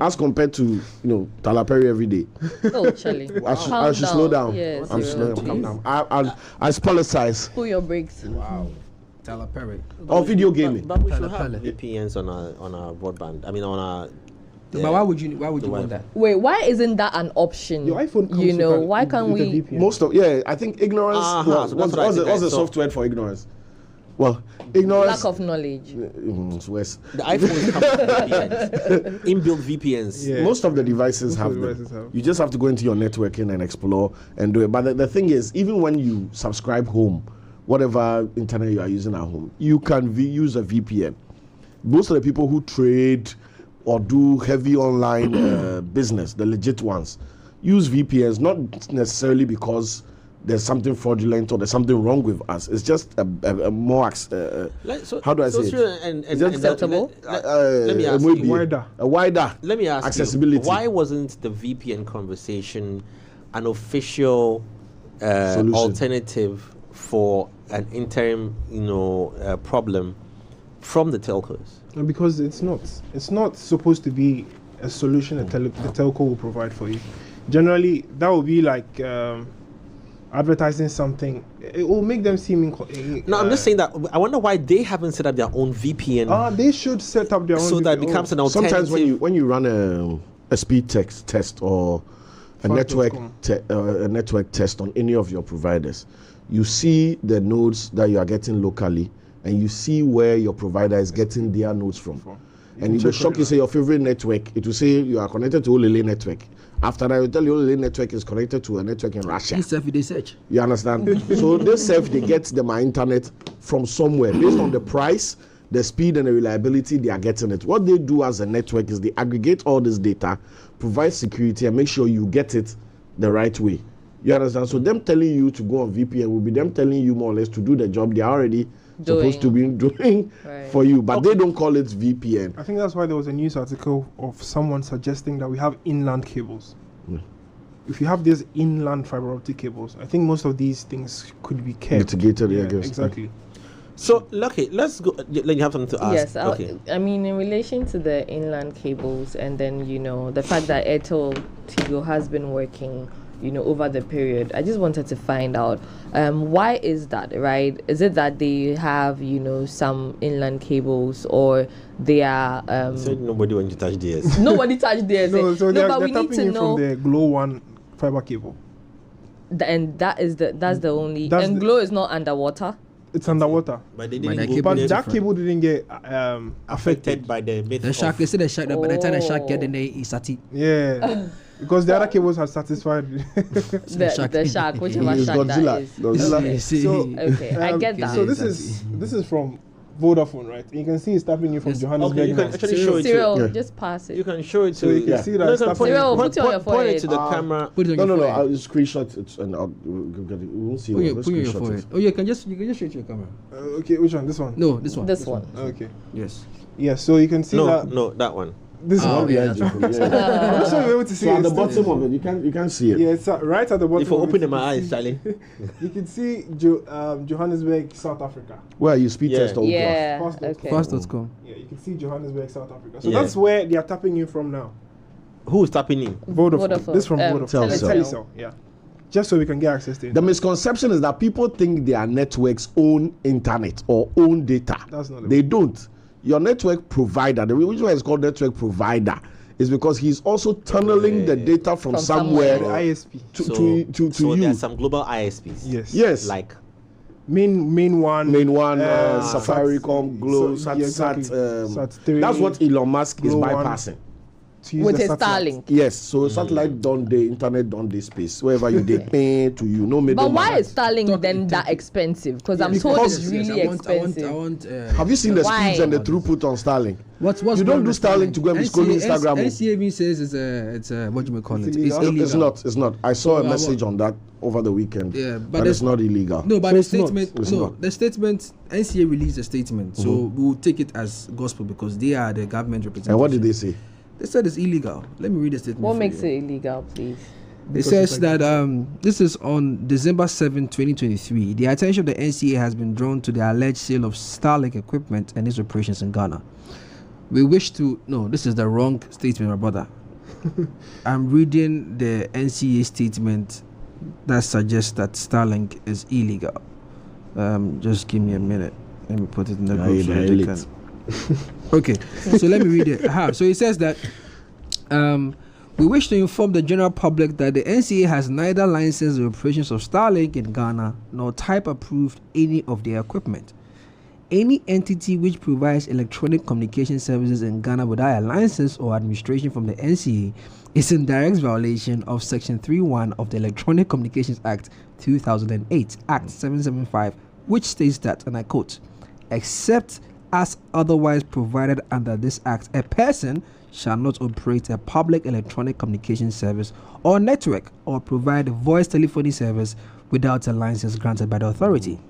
As compared to, you know, Talaperi every day. Oh, Charlie. I should slow down. Yes, I'm slow down. I apologize. Pull your brakes. Wow. Talaperi. Or video gaming. But we should have VPNs on our broadband. I mean, on our. But why would you want that? Wait, why isn't that an option? your iPhone comes you know, with why can't with we? a VPN. Most of I think ignorance. So that's what I think what's the I saw. software for ignorance? Well, ignorance. Lack of knowledge. It's worse. The iPhones come with VPNs, inbuilt VPNs. Yeah. Most of the devices have them. You just have to go into your networking and explore and do it. But the thing is, even when you subscribe home, whatever internet you are using at home, you can use a VPN. Most of the people who trade or do heavy online business, the legit ones, use VPNs, not necessarily because there's something fraudulent or there's something wrong with us. It's just a more how do I say it? Acceptable. Let me ask you. A wider. Let me ask accessibility. you. Why wasn't the VPN conversation an official alternative for an interim, problem from the telcos? Because it's not supposed to be a solution that the telco will provide for you. Generally, that will be like advertising something. It will make them seem no, I'm just saying that I wonder why they haven't set up their own VPN. They should set up their own so VPN. that becomes an alternative. Sometimes when you run a speed test or a network test on any of your providers, you see the nodes that you are getting locally, and you see where your provider is getting their nodes from. And it will shock you, say your favorite network, it will say you are connected to Olele network. After that, I will tell you Olele network is connected to a network in Russia. They search. You understand? So they get my internet from somewhere based on the price, the speed, and the reliability they are getting it. What they do as a network is they aggregate all this data, provide security, and make sure you get it the right way. You understand? So them telling you to go on VPN will be them telling you more or less to do the job they are already supposed to be doing for you, but they don't call it VPN. I think that's why there was a news article of someone suggesting that we have inland cables. If you have these inland fiber optic cables, I think most of these things could be kept. Mitigated, I guess. Exactly. So, Lucky, let's go. You have something to ask? Yes, I mean, in relation to the inland cables, and then, the fact that Airtel Tigo has been working over the period. I just wanted to find out why is that, right? Is it that they have, some inland cables, or they are... said nobody wants to touch theirs. Nobody touched theirs. So but we need to know... from the Glow One fiber cable. And that's the only... And Glow is not underwater? It's underwater. But they didn't But that cable didn't get affected by the myth The shark, they say the shark, by the time the shark get in there, it's at it. Yeah. Because the other cables are satisfied. the shark, whichever shark Godzilla. that is. So, okay, I get that. So this is from Vodafone, right? You can see it's tapping you from Johannesburg. Okay, you can actually show it. Cyril, just pass it. You can show it So you can see that. No, it's tapping Cyril, you. put it on your point forehead. it to the camera. Put it on your No. forehead. I'll screenshot it and I'll get it. We won't see it. Put it on your forehead. Oh, you can just show it to your camera. Okay, which one? This one? No, this one. This one. Okay. Yes. Yeah, so you can see that. No, that one. This one. yeah, I'm that's not sure you're able to see So it. at the bottom of it, you can't see it. Yeah, it's right at the bottom. If I of open it, my eyes, Charlie. you can see Johannesburg, South Africa. Where you speed test all Yeah, Fast.com. okay. Fast.com. Yeah, you can see Johannesburg, South Africa. So Yeah. that's where they are tapping you from now. Who's tapping in? Vodafone. This from Vodafone. Telcel. Telecel. Yeah. Just so we can get access to it. The misconception is that people think their networks own internet or own data. That's not the They don't. Your network provider, the reason why it's called network provider, is because he's also tunneling the data from somewhere The ISP. to so you. there are some global ISPs. Yes. Yes. Like Main one. Safaricom, Glow, so- yeah, exactly. Sat3, That's what Elon Musk is Glow One. bypassing. to use With the his satellite. Starlink. Yes, so satellite done the internet done the space wherever you they pay to you. No middle. But why is Starlink then that expensive? Because I'm told it's really expensive. I want Have you seen the Why? speeds and the throughput on Starlink? What's You don't do Starlink to go and be scrolling Instagram. NCAB says it's a what do you call it? It's It's illegal. illegal. It's not. I saw a No, message on that over the weekend. Yeah, but but it's there's- not illegal. No, but So the it's not. statement. It's No, not. the statement. NCA released a statement, so we will take it as gospel because they are the government representation. And what did they say? They said it's illegal. Let me read the statement. What for makes you. it illegal, please? It says that this is on December 7, 2023. The attention of the NCA has been drawn to the alleged sale of Starlink equipment and its operations in Ghana. We wish to... No, this is the wrong statement, my brother. I'm reading the NCA statement that suggests that Starlink is illegal. Just give me a minute. Let me put it in the group so that they can... Okay, so let me read it. So it says that we wish to inform the general public that the NCA has neither licensed the operations of Starlink in Ghana nor type approved any of their equipment. Any entity which provides electronic communication services in Ghana without a license or administration from the NCA is in direct violation of Section 3.1 of the Electronic Communications Act 2008, Act 775, which states that, and I quote, except as otherwise provided under this act, a person shall not operate a public electronic communication service or network or provide voice telephony service without a license granted by the authority.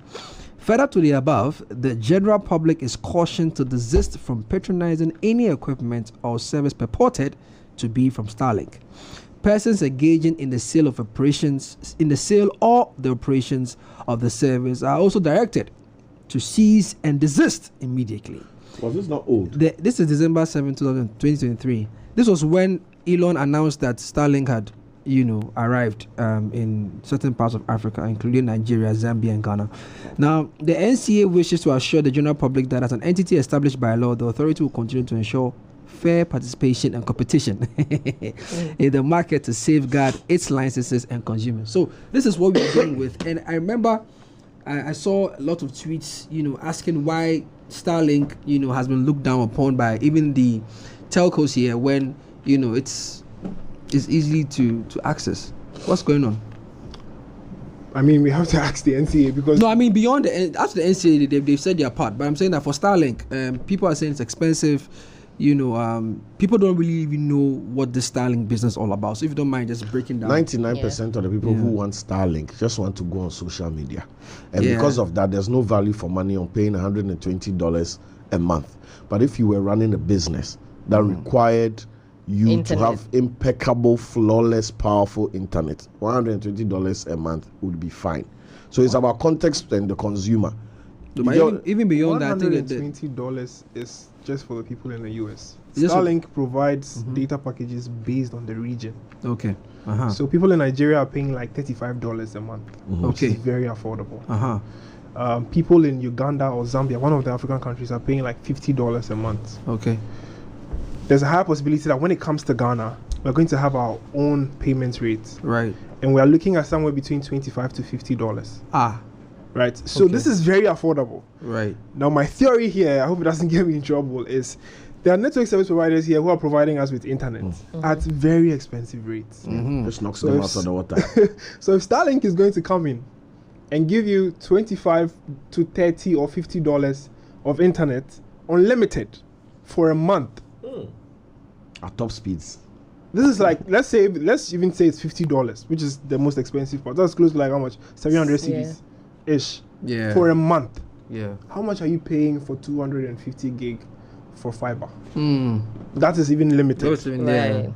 Further to the above, the general public is cautioned to desist from patronizing any equipment or service purported to be from Starlink. Persons engaging in the sale of operations, in the sale or the operations of the service are also directed to cease and desist immediately. Was this not old? This is December 7, 2023. This was when Elon announced that Starlink had, arrived in certain parts of Africa, including Nigeria, Zambia, and Ghana. Now, the NCA wishes to assure the general public that as an entity established by law, the authority will continue to ensure fair participation and competition in the market to safeguard its licenses and consumers. So this is what we're dealing with. And I remember I saw a lot of tweets, asking why Starlink, has been looked down upon by even the telcos here when, it's easy to access. What's going on? I mean, we have to ask the NCA because... No, I mean, beyond after the NCA, they've said their part. But I'm saying that for Starlink, people are saying it's expensive. People don't really even know what the Starlink business is all about. So if you don't mind just breaking down. 99% of the people who want Starlink just want to go on social media. And because of that, there's no value for money on paying $120 a month. But if you were running a business that required you to have impeccable, flawless, powerful internet, $120 a month would be fine. So it's about context and the consumer. But even beyond that, I think $120 is just for the people in the US. Starlink provides data packages based on the region. Okay. So people in Nigeria are paying like $35 a month, which is very affordable. People in Uganda or Zambia, one of the African countries, are paying like $50 a month. Okay. There's a high possibility that when it comes to Ghana, we're going to have our own payment rates. Right. And we are looking at somewhere between $25 to $50. Right. So this is very affordable. Right. Now, my theory here, I hope it doesn't get me in trouble, is there are network service providers here who are providing us with internet at very expensive rates. Just knocks them out of the water. So if Starlink is going to come in and give you $25 to $30 or $50 of internet, unlimited, for a month, at top speeds. This is like, let's even say it's $50, which is the most expensive part. That's close to like how much? 700 cedis ish. Yeah. For a month. Yeah. How much are you paying for 250 gig for fiber? That is even limited.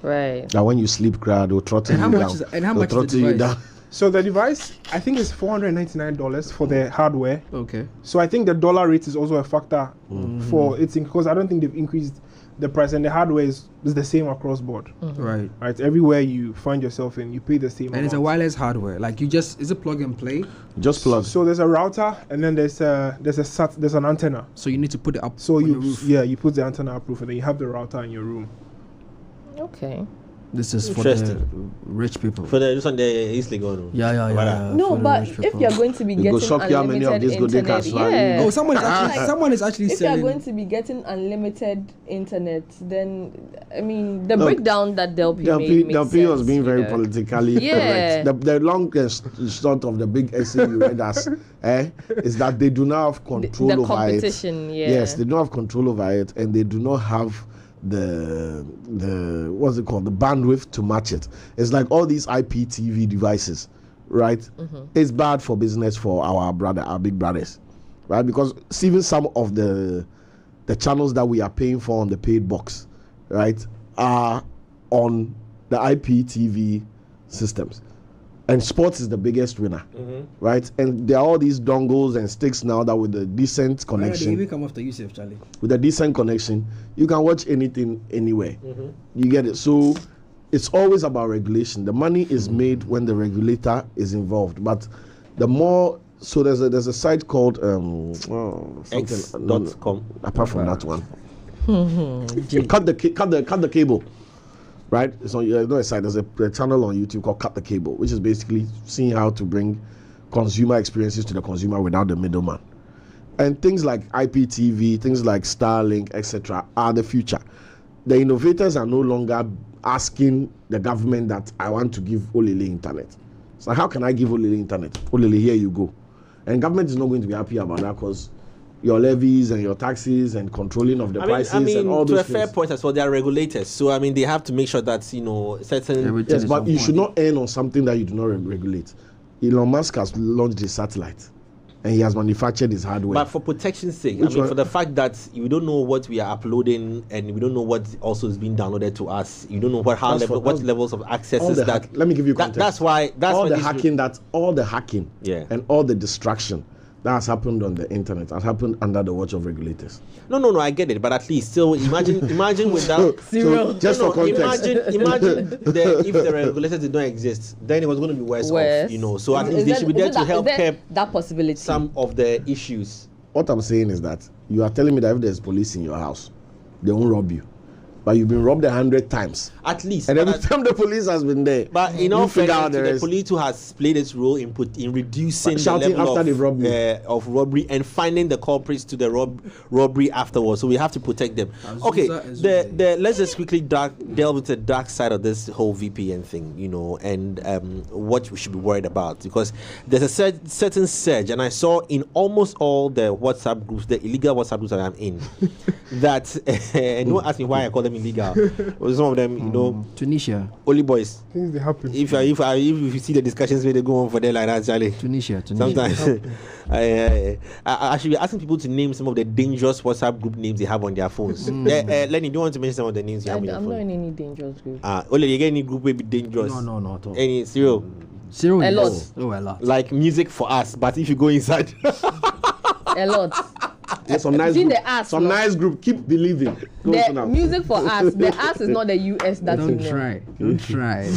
Right. Now when you sleep, crowd will throttle you down. And how much is the device? So the device, I think, is $499 for the hardware. Okay. So I think the dollar rate is also a factor for it, because I don't think they've increased the price, and the hardware is the same across board. Right. Everywhere you find yourself in, you pay the same. And it's a wireless hardware. Like is it plug and play? Just plug. So there's a router, and then there's an antenna. So you need to put it up. So on you the roof. you put the antenna up roof, and then you have the router in your room. Okay. This is for the rich people. For this one, they easily go on. Yeah. No, for the but rich if people. you're going to be getting unlimited internet, Oh, someone is actually if selling. you're going to be getting unlimited internet, then I mean the breakdown that Delpy made makes Delpy was sense, being very politically correct. The longest short of the big essay you read us is that they do not have control the over competition, it. Yes, they don't have control over it, and they do not have the what's it called, the bandwidth to match it. It's like all these IPTV devices, right? It's bad for business for our big brothers, right? Because even some of the channels that we are paying for on the paid box, right, are on the IPTV systems. And sports is the biggest winner, right? And there are all these dongles and sticks now that with the decent connection. They even come after Yusuf, Charlie. With a decent connection, you can watch anything anywhere. You get it? So it's always about regulation. The money is made when the regulator is involved. But the more, so there's a site called X.com. Apart from that one, cut the cable. Right, so there's a site. There's a channel on YouTube called Cut the Cable, which is basically seeing how to bring consumer experiences to the consumer without the middleman. And things like IPTV, things like Starlink, etc., are the future. The innovators are no longer asking the government that I want to give Olele internet. So how can I give Olele internet? Olele, here you go. And government is not going to be happy about that because your levies and your taxes and controlling of the prices and all those things. To a fair point as well, they are regulators. So, I mean, they have to make sure that, certain... Yes, but you should not earn on something that you do not regulate. Elon Musk has launched his satellite and he has manufactured his hardware. But for protection's sake, for the fact that we don't know what we are uploading and we don't know what also is being downloaded to us, you don't know what levels of access is that... Let me give you context. That's why... all the hacking and all the distraction that has happened on the internet has happened under the watch of regulators. No, I get it, but at least still imagine without just for context. Imagine if the regulators did not exist, then it was going to be worse off. So at least they should be there to help curb that possibility. Some of the issues. What I'm saying is that you are telling me that if there's police in your house, they won't rob you. But you've been robbed 100 times. At least. And every time the police has been there. But in all fairness, the police who has played its role in reducing the level of robbery and finding the culprits to the robbery afterwards. So we have to protect them. Okay, let's just quickly delve into the dark side of this whole VPN thing, and what we should be worried about. Because there's a certain surge, and I saw in almost all the WhatsApp groups, the illegal WhatsApp groups that I'm in, that, and don't ask me why I call them illegal. Some of them, Tunisia. Only boys. Things they happen. If you see the discussions where they go on for there like that, Charlie. Tunisia. Sometimes I should be asking people to name some of the dangerous WhatsApp group names they have on their phones. Lenny, do you want to mention some of the names you have on your phone? I'm not in any dangerous group. Only you get any group will be dangerous. No, at all. Any serial. 0 A lot. years. Oh, a lot. Like music for us, but if you go inside, A lot. Yeah, some nice It's in group. the ass, Some no? nice group. Keep believing. Close The enough. music for us. The us is not the US that you Don't know. try. Don't try.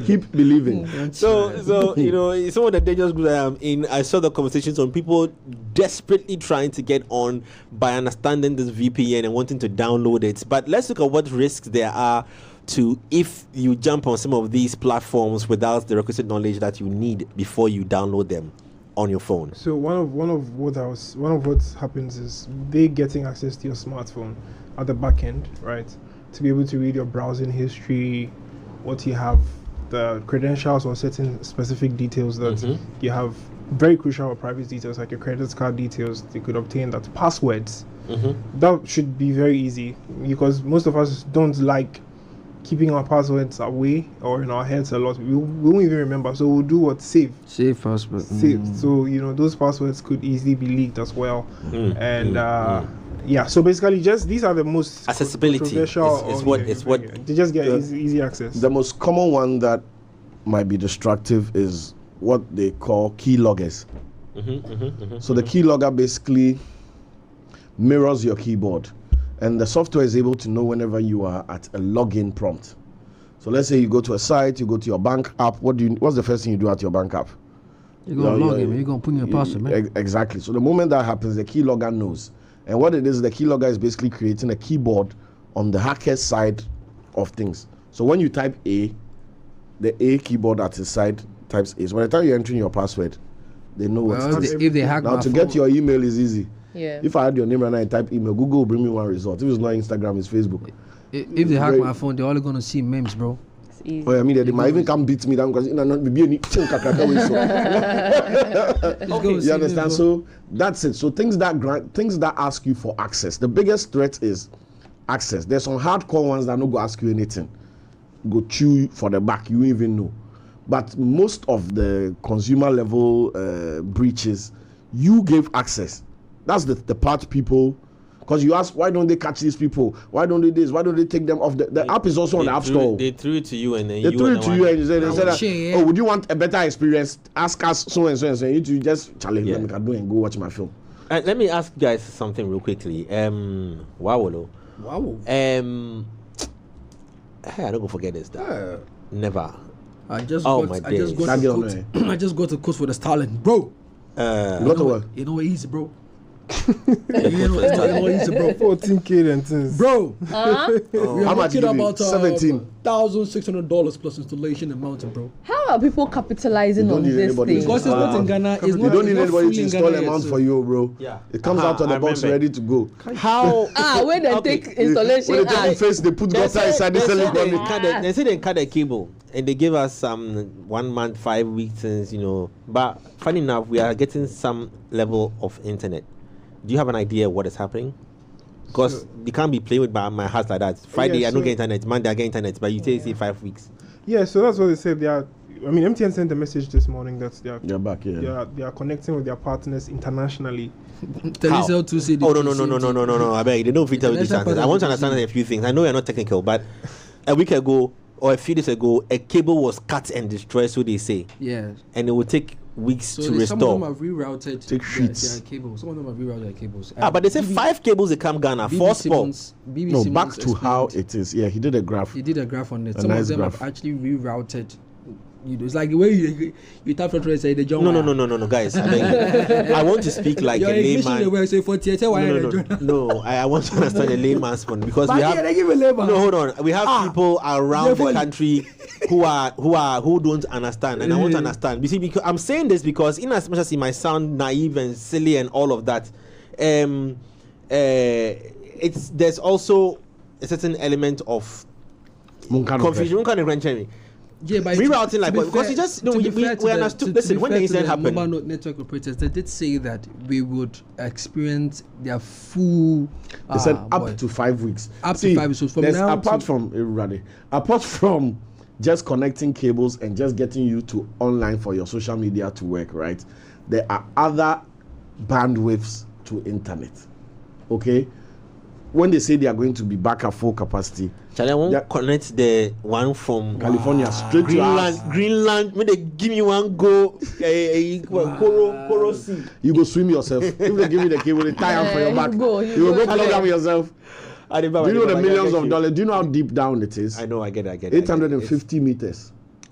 Keep believing. so you know, some of the dangerous groups I am in. I saw the conversations on people desperately trying to get on by understanding this VPN and wanting to download it. But let's look at what risks there are to if you jump on some of these platforms without the requisite knowledge that you need before you download them on your phone. So one of what happens is they getting access to your smartphone at the back end, right? To be able to read your browsing history, what you have, the credentials or certain specific details that you have, very crucial or private details like your credit card details. They could obtain that. Passwords. That should be very easy because most of us don't like keeping our passwords away or in our heads a lot. We won't even remember, so we'll do what? Save password. Save. So you know those passwords could easily be leaked as well. Yeah, so basically just these are the most Accessibility controversial is what they just get easy access. The most common one that might be destructive is what they call keyloggers. So the keylogger basically mirrors your keyboard, and the software is able to know whenever you are at a login prompt. So let's say you go to a site, you go to your bank app. What's the first thing you do at your bank app? You're gonna log in, man. You're gonna put in your password, man. Exactly. So the moment that happens, the keylogger knows. And what it is, the keylogger is basically creating a keyboard on the hacker's side of things. So when you type A, the A keyboard at his side types A. So by the time you're entering your password, they know what it is. If they hack Now my to phone, get your email is easy. Yeah. If I had your name right now and type email, Google will bring me one result. If it's not Instagram, it's Facebook. if they hack my phone, they're only gonna see memes, bro. It's easy. Oh, yeah, I mean, they might even come beat me down because not be any You understand? So that's it. So things that ask you for access. The biggest threat is access. There's some hardcore ones that don't go ask you anything. Go chew you for the back. You even know. But most of the consumer level breaches, you gave access. That's the part people. Because you ask, why don't they catch these people? Why don't they this? Why don't they take them off? The app is also on the App Store. They threw it to you and then They threw it to you and you said, yeah. oh, would you want a better experience? Ask us so and so and so. You to just challenge them. I do and go watch my film. Let me ask you guys something real quickly. Wow. Hey, I don't go forget this. Never. I just Oh, got my I just days. got That a girl, quote. I just got a quote for the Starlink, bro. You got to work. You know what easy, bro. You know what easy, bro. 14K and things. Bro, we How are much talking you give me? about $1,600 plus installation and mountain, bro. How are people capitalizing You don't on need this anybody thing? to Because it's not in Ghana. It's You not. don't need it's not anybody fully to in install Ghana a yet, mount so- for you, bro. Yeah. It comes out of the I box remember. ready to go. How? When they take installation, When they take the face, they put gutter inside the electronic. They say they cut the cable and they give us some 1 month, 5 weeks, since, you know. But funny enough, we are getting some level of internet. Do you have an idea what is happening? Because you can't be playing with my heart like that. Friday I don't get internet, Monday I get internet, but you say 5 weeks. Yeah, so that's what they said. MTN sent a message this morning that You're back here. they are connecting with their partners internationally. Telecel to say the Oh no! I beg, they don't fit tell you these International answers. I want to partners understand a few things. I know you're not technical, but a week ago or a few days ago, a cable was cut and destroyed, so they say, Yeah. and it will take weeks to Some of them restore. have rerouted Take sheets. their cables. Some of them have rerouted their cables. But they say 5 cables they come Ghana, 4 spots. No, back to how it is. Yeah, he did a graph. He did a graph on it. A Some nice of them graph. have actually rerouted. You know, it's like the way you tap and say the John. No, guys. I beg you. I want to speak like Your a English in the layman. way say for theater. No. I want to understand a layman's point because But we yeah, have. they give a label. No, hold on. We have people around the country who don't understand, and I want to understand. You see, because I'm saying this because, in as much as it might sound naive and silly and all of that, there's also a certain element of confusion. Yeah, but rerouting, like, to be because fair- you just to no, be we fair to the- understood. to Listen, be when fair the to incident the happened, mobile network operators, they did say that we would experience their full. They said boy. up to 5 weeks. Up to 5 weeks. So from there's- now apart from just connecting cables and just getting you to online for your social media to work, right? There are other bandwidths to internet. Okay? when they say they are going to be back at full capacity, Charlie, I won't connect the one from California straight to us. Greenland. When they give me one go, Koro Sea. You go swim yourself. If they give you the cable, they tie up for your back. You will go plug up yourself. Do you know the millions of dollars? Do you know how deep down it is? I know, I get it. 850 meters.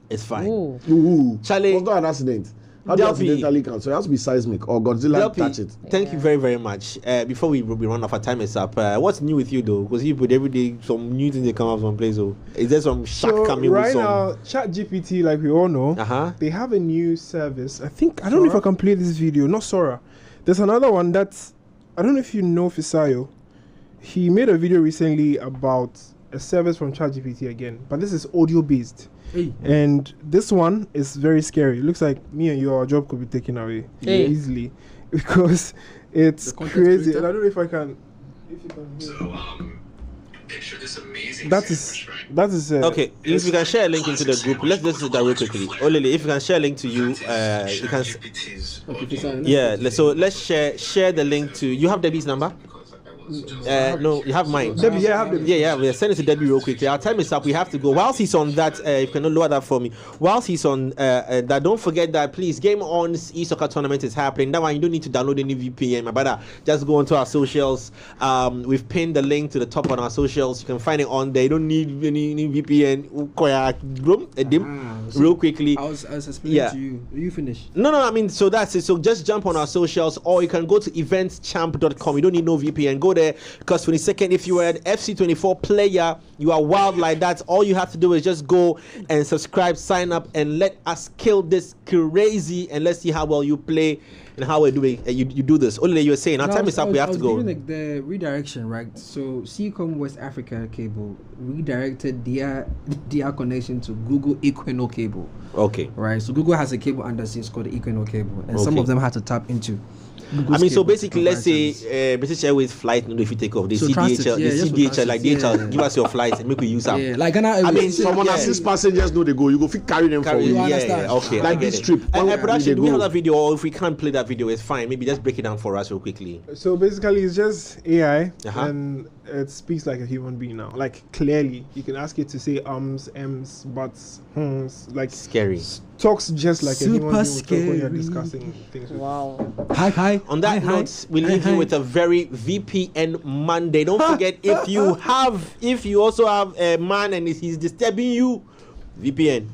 It's fine. Ooh. Charlie, was not an accident. How do you accidentally count? So it has to be seismic or Godzilla touch it. Thank you very, very much. Before we run off, our time is up. What's new with you though? Because you put every day some new things that come out from place. So is there some shark coming right with some? Now, ChatGPT, like we all know, they have a new service. I don't know if I can play this video. Not Sora. There's another one that's, I don't know if you know Fisayo. He made a video recently about a service from ChatGPT again, but this is audio based. Hey. And this one is very scary. It looks like me and your job could be taken away easily because it's crazy. And I don't know if I can. If you can hear. So, picture this amazing. That is. Okay, if you can share a link into the group, let's do that real quickly. Olele, if you can share a link to you, you can. Yeah. So let's share the link to. You have Debbie's number. No, you have mine. Debbie, I have Debbie. Yeah. Send it to Debbie real quickly. Our time is up. We have to go. Whilst he's on that, if you can lower that for me. Whilst he's on that, don't forget that please. Game On's e-soccer tournament is happening. That one you don't need to download any VPN, my brother. Just go onto our socials. We've pinned the link to the top on our socials. You can find it on there. You don't need any VPN. Real quickly. I was explaining to you. You finished? No. I mean, so that's it. So just jump on our socials, or you can go to eventschamp.com. You don't need no VPN. Go there, because 22nd, if you are an FC24 player, you are wild like that, all you have to do is just go and subscribe, sign up, and let us kill this crazy, and let's see how well you play and how we're doing. You do this. Only you were saying our time is up. We have to go. Like the redirection, right? So Seacom West Africa cable redirected their connection to Google Equinor cable. Okay. Right. So Google has a cable undersea. It's called the Equinor cable, and some of them had to tap into. I mean, so basically, let's say British Airways flight, if you take off, they see DHL, like DHL, give us your flights and make we use them. Yeah, like I mean, someone assist passengers know they go. You go carry them for you. Okay. Like this trip. Production, do we have that video, or if we can't play that video, it's fine. Maybe just break it down for us real quickly. So basically, it's just AI, and it speaks like a human being now. Like clearly, you can ask it to say ums, ems, buts, like scary. Talks just like a human being would talk when you're discussing things. Wow. Hi. On that note, we leave you with a very VPN Monday. Don't forget, if you also have a man and he's disturbing you, VPN.